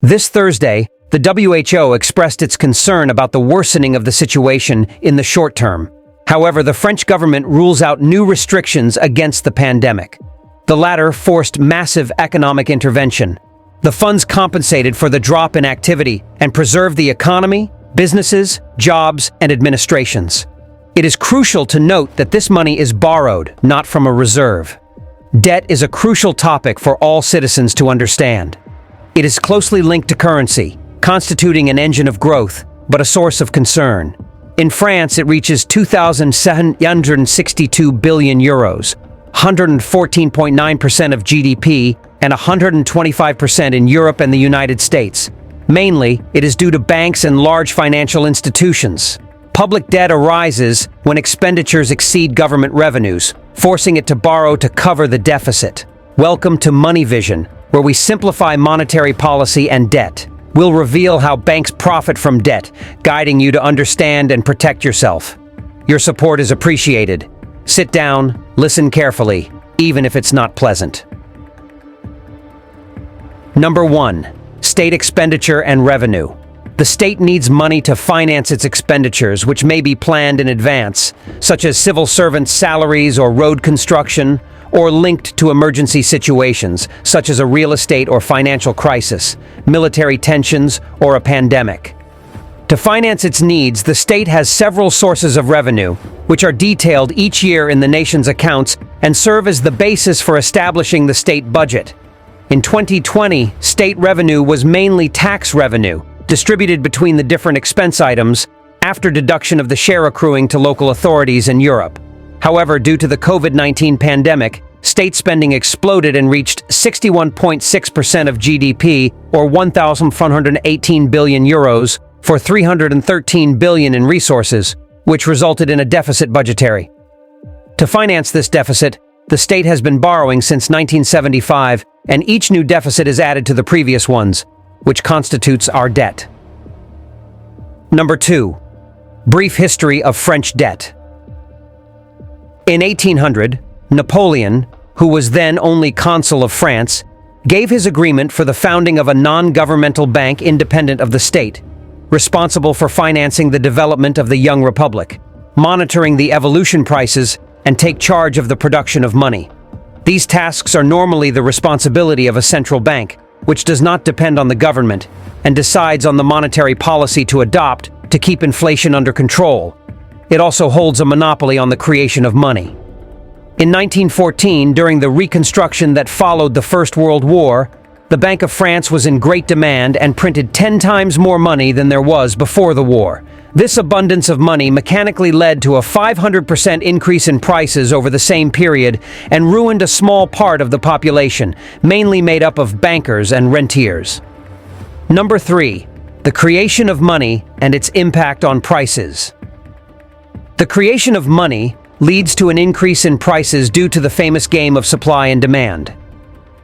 This Thursday, the WHO expressed its concern about the worsening of the situation in the short term. However, the French government rules out new restrictions against the pandemic. The latter forced massive economic intervention. The funds compensated for the drop in activity and preserved the economy, businesses, jobs, and administrations. It is crucial to note that this money is borrowed, not from a reserve. Debt is a crucial topic for all citizens to understand. It is closely linked to currency, constituting an engine of growth, but a source of concern. In France, it reaches 2,762 billion euros, 114.9% of GDP, and 125% in Europe and the United States. Mainly, it is due to banks and large financial institutions. Public debt arises when expenditures exceed government revenues, forcing it to borrow to cover the deficit. Welcome to Money Vision, where we simplify monetary policy and debt. We'll reveal how banks profit from debt, guiding you to understand and protect yourself. Your support is appreciated. Sit down, listen carefully, even if it's not pleasant. Number 1. State expenditure and revenue. The state needs money to finance its expenditures, which may be planned in advance, such as civil servants' salaries or road construction, or linked to emergency situations, such as a real estate or financial crisis, military tensions, or a pandemic. To finance its needs, the state has several sources of revenue, which are detailed each year in the nation's accounts and serve as the basis for establishing the state budget. In 2020, state revenue was mainly tax revenue, distributed between the different expense items after deduction of the share accruing to local authorities in Europe. However, due to the COVID-19 pandemic, state spending exploded and reached 61.6% of GDP, or 1,418 billion euros, for 313 billion in resources, which resulted in a deficit budgetary. To finance this deficit, the state has been borrowing since 1975, and each new deficit is added to the previous ones, which constitutes our debt. Number 2. Brief history of French debt. In 1800, Napoleon, who was then only consul of France, gave his agreement for the founding of a non-governmental bank independent of the state, responsible for financing the development of the young republic, monitoring the evolution prices, and take charge of the production of money. These tasks are normally the responsibility of a central bank, which does not depend on the government and decides on the monetary policy to adopt to keep inflation under control. It also holds a monopoly on the creation of money. In 1914, during the reconstruction that followed the First World War, the Bank of France was in great demand and printed 10 times more money than there was before the war. This abundance of money mechanically led to a 500% increase in prices over the same period and ruined a small part of the population, mainly made up of bankers and rentiers. Number 3. The creation of money and its impact on prices. The creation of money leads to an increase in prices due to the famous game of supply and demand.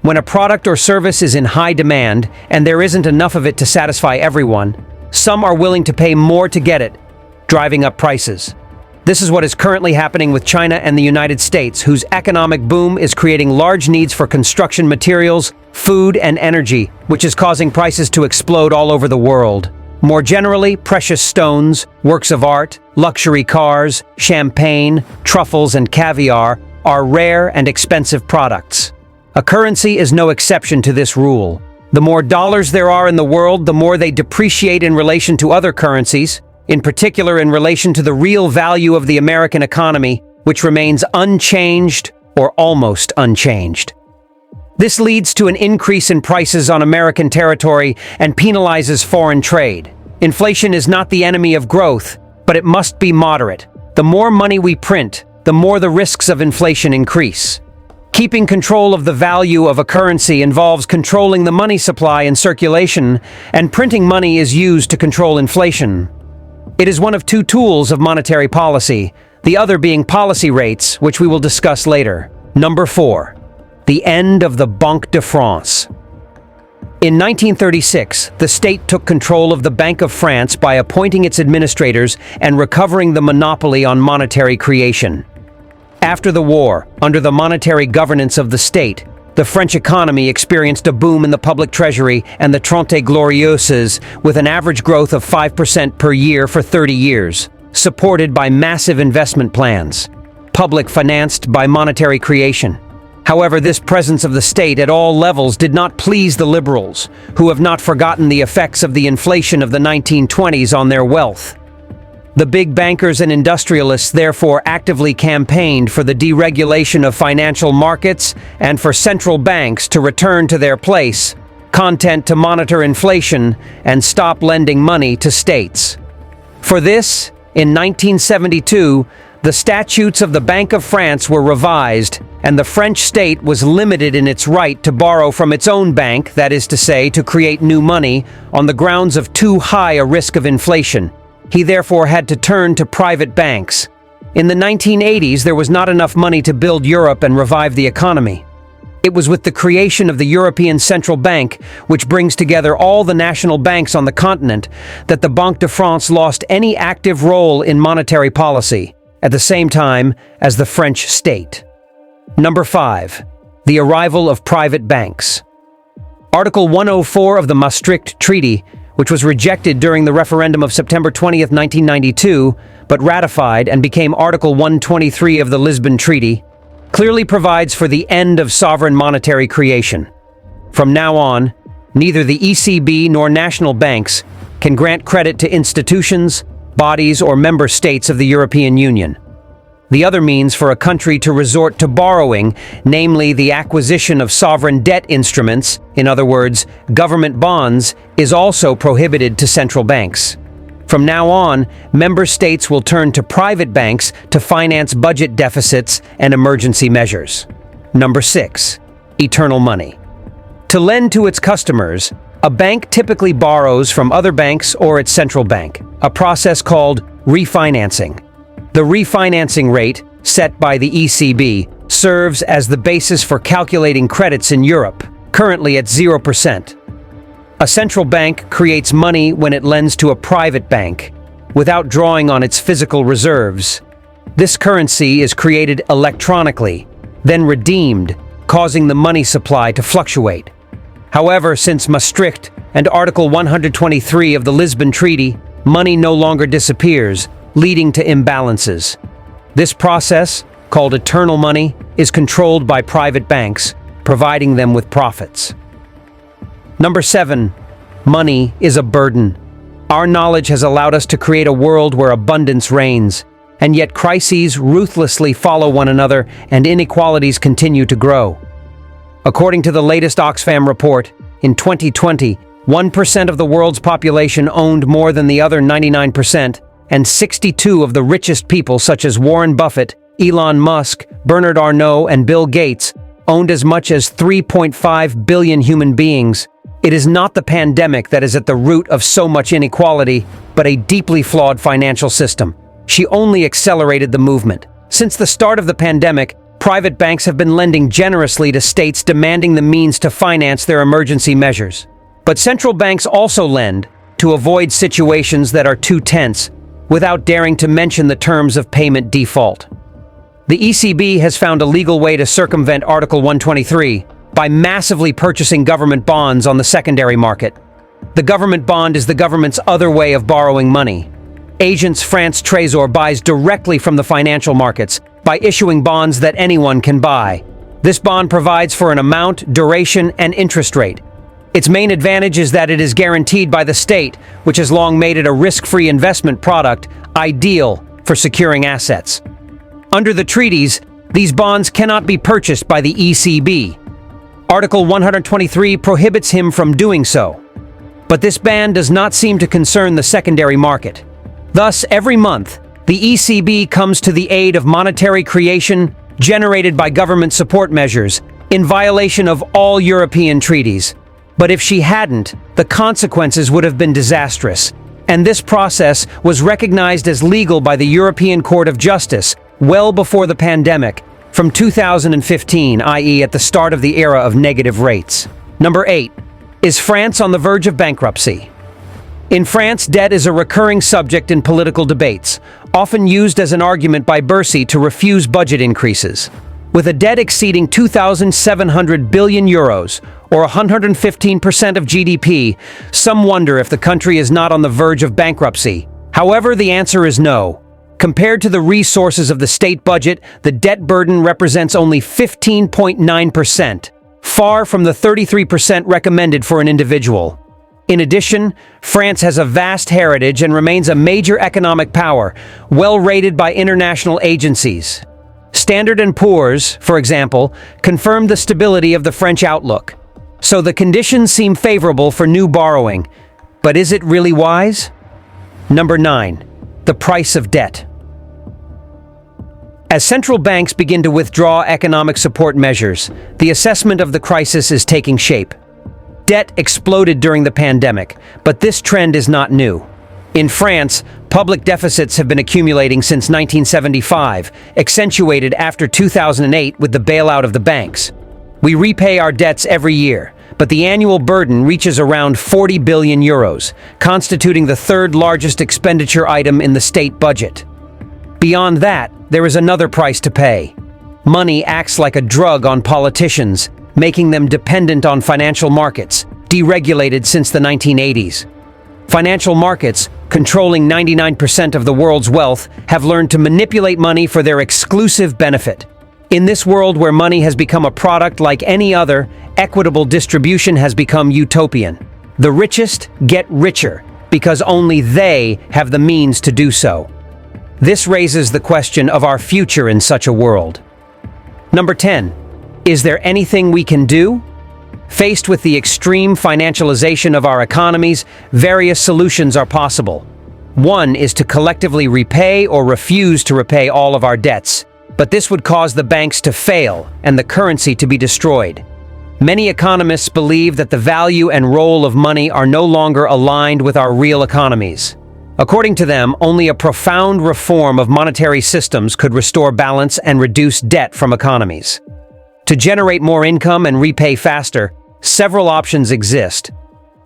When a product or service is in high demand and there isn't enough of it to satisfy everyone, some are willing to pay more to get it, driving up prices. This is what is currently happening with China and the United States, whose economic boom is creating large needs for construction materials, food, and energy, which is causing prices to explode all over the world. More generally, precious stones, works of art, luxury cars, champagne, truffles, and caviar are rare and expensive products. A currency is no exception to this rule. The more dollars there are in the world, the more they depreciate in relation to other currencies, in particular in relation to the real value of the American economy, which remains unchanged or almost unchanged. This leads to an increase in prices on American territory and penalizes foreign trade. Inflation is not the enemy of growth, but it must be moderate. The more money we print, the more the risks of inflation increase. Keeping control of the value of a currency involves controlling the money supply and circulation, and printing money is used to control inflation. It is one of two tools of monetary policy, the other being policy rates, which we will discuss later. Number 4. The end of the Banque de France. In 1936, the state took control of the Bank of France by appointing its administrators and recovering the monopoly on monetary creation. After the war, under the monetary governance of the state, The French economy experienced a boom in the public treasury and the Trente Glorieuses, with an average growth of 5% per year for 30 years, supported by massive investment plans, public financed by monetary creation. However, this presence of the state at all levels did not please the liberals, who have not forgotten the effects of the inflation of the 1920s on their wealth. The big bankers and industrialists therefore actively campaigned for the deregulation of financial markets and for central banks to return to their place, content to monitor inflation, and stop lending money to states. For this, in 1972, the statutes of the Bank of France were revised, and the French state was limited in its right to borrow from its own bank, that is to say, to create new money, on the grounds of too high a risk of inflation. He therefore had to turn to private banks. In the 1980s, there was not enough money to build Europe and revive the economy. It was with the creation of the European Central Bank, which brings together all the national banks on the continent, that the Banque de France lost any active role in monetary policy, at the same time as the French state. Number 5. The arrival of private banks. Article 104 of the Maastricht Treaty, which was rejected during the referendum of September 20, 1992, but ratified and became Article 123 of the Lisbon Treaty, clearly provides for the end of sovereign monetary creation. From now on, neither the ECB nor national banks can grant credit to institutions, bodies, or member states of the European Union. The other means for a country to resort to borrowing, namely the acquisition of sovereign debt instruments, in other words, government bonds, is also prohibited to central banks. From now on, member states will turn to private banks to finance budget deficits and emergency measures. Number 6. Eternal money. To lend to its customers, a bank typically borrows from other banks or its central bank, a process called refinancing. The refinancing rate, set by the ECB, serves as the basis for calculating credits in Europe, currently at 0%. A central bank creates money when it lends to a private bank, without drawing on its physical reserves. This currency is created electronically, then redeemed, causing the money supply to fluctuate. However, since Maastricht and Article 123 of the Lisbon Treaty, money no longer disappears, leading to imbalances. This process, called eternal money, is controlled by private banks, providing them with profits. Number 7. Money is a burden. Our knowledge has allowed us to create a world where abundance reigns, and yet crises ruthlessly follow one another and inequalities continue to grow. According to the latest Oxfam report, in 2020, 1% of the world's population owned more than the other 99%, and 62 of the richest people, such as Warren Buffett, Elon Musk, Bernard Arnault, and Bill Gates, owned as much as 3.5 billion human beings. It is not the pandemic that is at the root of so much inequality, but a deeply flawed financial system. She only accelerated the movement. Since the start of the pandemic, private banks have been lending generously to states demanding the means to finance their emergency measures. But central banks also lend to avoid situations that are too tense, without daring to mention the terms of payment default. The ECB has found a legal way to circumvent Article 123 by massively purchasing government bonds on the secondary market. The government bond is the government's other way of borrowing money. Agence France Trésor buys directly from the financial markets by issuing bonds that anyone can buy. This bond provides for an amount, duration, and interest rate. Its main advantage is that it is guaranteed by the state, which has long made it a risk-free investment product, ideal for securing assets. Under the treaties, these bonds cannot be purchased by the ECB. Article 123 prohibits him from doing so. But this ban does not seem to concern the secondary market. Thus, every month, the ECB comes to the aid of monetary creation generated by government support measures, in violation of all European treaties. But if she hadn't, the consequences would have been disastrous. And this process was recognized as legal by the European Court of Justice well before the pandemic, from 2015, i.e. at the start of the era of negative rates. Number 8. Is France on the verge of bankruptcy? In France, debt is a recurring subject in political debates, often used as an argument by Bercy to refuse budget increases. With a debt exceeding 2,700 billion euros, or 115% of GDP, some wonder if the country is not on the verge of bankruptcy. However, the answer is no. Compared to the resources of the state budget, the debt burden represents only 15.9%, far from the 33% recommended for an individual. In addition, France has a vast heritage and remains a major economic power, well rated by international agencies. Standard & Poor's, for example, confirmed the stability of the French outlook. So the conditions seem favorable for new borrowing. But is it really wise? Number 9. The price of debt. As central banks begin to withdraw economic support measures, the assessment of the crisis is taking shape. Debt exploded during the pandemic, but this trend is not new. In France, public deficits have been accumulating since 1975, accentuated after 2008 with the bailout of the banks. We repay our debts every year, but the annual burden reaches around 40 billion euros, constituting the third largest expenditure item in the state budget. Beyond that, there is another price to pay. Money acts like a drug on politicians, making them dependent on financial markets, deregulated since the 1980s. Financial markets, controlling 99% of the world's wealth, have learned to manipulate money for their exclusive benefit. In this world where money has become a product like any other, equitable distribution has become utopian. The richest get richer because only they have the means to do so. This raises the question of our future in such a world. Number 10. Is there anything we can do? Faced with the extreme financialization of our economies, various solutions are possible. One is to collectively repay or refuse to repay all of our debts, but this would cause the banks to fail and the currency to be destroyed. Many economists believe that the value and role of money are no longer aligned with our real economies. According to them, only a profound reform of monetary systems could restore balance and reduce debt from economies. To generate more income and repay faster, several options exist.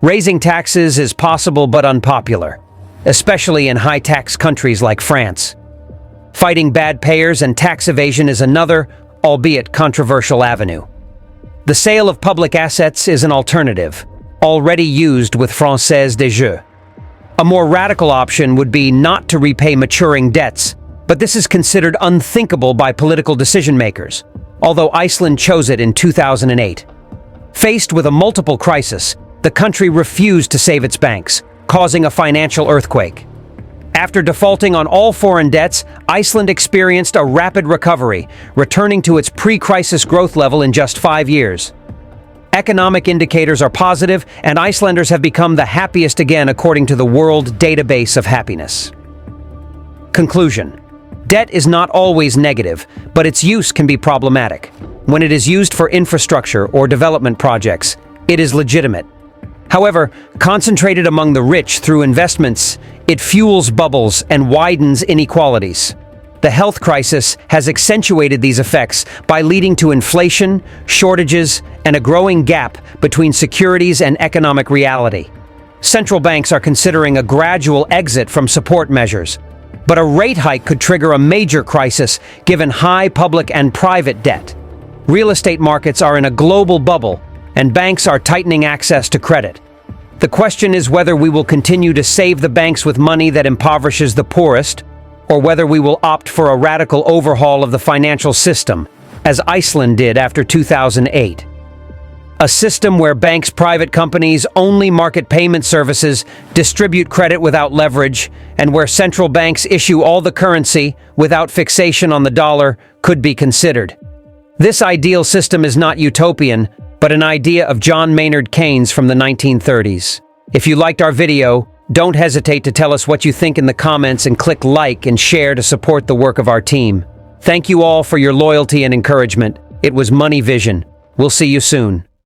Raising taxes is possible but unpopular, especially in high-tax countries like France. Fighting bad payers and tax evasion is another, albeit controversial avenue. The sale of public assets is an alternative, already used with Française des Jeux. A more radical option would be not to repay maturing debts, but this is considered unthinkable by political decision-makers, although Iceland chose it in 2008. Faced with a multiple crisis, the country refused to save its banks, causing a financial earthquake. After defaulting on all foreign debts, Iceland experienced a rapid recovery, returning to its pre-crisis growth level in just 5 years. Economic indicators are positive, and Icelanders have become the happiest again according to the World Database of Happiness. Conclusion. Debt is not always negative, but its use can be problematic. When it is used for infrastructure or development projects, it is legitimate. However, concentrated among the rich through investments, it fuels bubbles and widens inequalities. The health crisis has accentuated these effects by leading to inflation, shortages, and a growing gap between securities and economic reality. Central banks are considering a gradual exit from support measures, but a rate hike could trigger a major crisis given high public and private debt. Real estate markets are in a global bubble, and banks are tightening access to credit. The question is whether we will continue to save the banks with money that impoverishes the poorest, or whether we will opt for a radical overhaul of the financial system, as Iceland did after 2008. A system where banks' private companies only market payment services, distribute credit without leverage, and where central banks issue all the currency without fixation on the dollar could be considered. This ideal system is not utopian, but an idea of John Maynard Keynes from the 1930s. If you liked our video, don't hesitate to tell us what you think in the comments and click like and share to support the work of our team. Thank you all for your loyalty and encouragement. It was Money Vision. We'll see you soon.